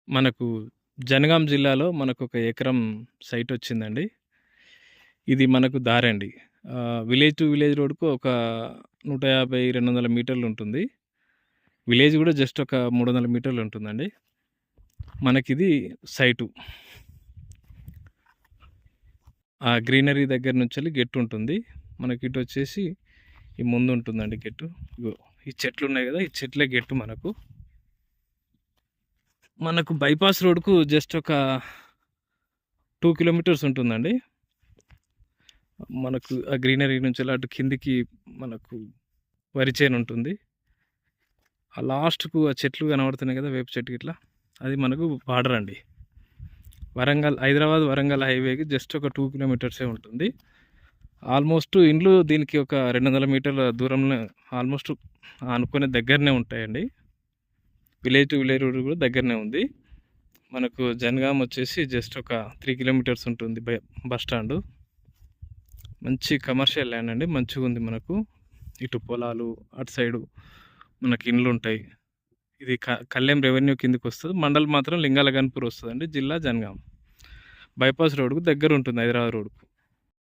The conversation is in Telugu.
మనకు జనగాం జిల్లాలో మనకొక ఎకరం సైట్ వచ్చిందండి. ఇది మనకు దారండి. విలేజ్ టు విలేజ్ రోడ్‌కు ఒక 150, 200 మీటర్లు ఉంటుంది. విలేజ్ గూడా జస్ట్ ఒక 300 మీటర్లు ఉంటుందండి. మనకిది సైటు. ఆ గ్రీనరీ దగ్గర నుంచెల్లి గెట్టు ఉంటుంది. మనకి ఇటొచ్చేసి ఈ ముందు ఉంటుందండి గెట్టు. ఇగో ఈ చెట్లున్నాయి గదా! ఈ చెట్లే గెట్టు మనకు. మనకు బైపాస్ రోడ్‌కు జస్ట్ ఒక 2 కిలోమీటర్స్ ఉంటుందండి. మనకు ఆ గ్రీనరీ నుంచెల్లి అటు కిందికి మనకు వరి చేను ఉంటుంది. ఆ లాస్ట్‌కు ఆ చెట్లు కనబడుతున్నాయి కదా! వేప చెట్టు గిట్లా. అది మనకు బార్డర్ అండి. హైదరాబాద్ వరంగల్ హైవేకి జస్ట్ ఒక 2 కిలోమీటర్సే ఉంటుంది. ఆల్మోస్ట్ ఇండ్లు దీనికి ఒక 200 మీటర్ల దూరంలో ఆల్మోస్ట్ ఆనుకునే దగ్గరనే ఉంటాయండి. విలేజ్ టు విలేజ్ రోడ్ కూడా దగ్గరనే ఉంది. మనకు జనగాం వచ్చేసి జస్ట్ ఒక 3 కిలోమీటర్స్ ఉంటుంది బస్ స్టాండు. మంచి కమర్షియల్ ల్యాండ్ అండి. మంచిగుంది మనకు. ఇటు పొలాలు, అటు సైడు మనకి ఇండ్లుంటాయి. ఇది కళ్యాం రెవెన్యూ కిందకొస్తది. మండల్ మాత్రం లింగాల గన్పూర్ వస్తదండి. జిల్లా జనగాం. బైపాస్ రోడ్‌కు దగ్గరుంటుంది హైదరాబాద్ రోడ్‌కు.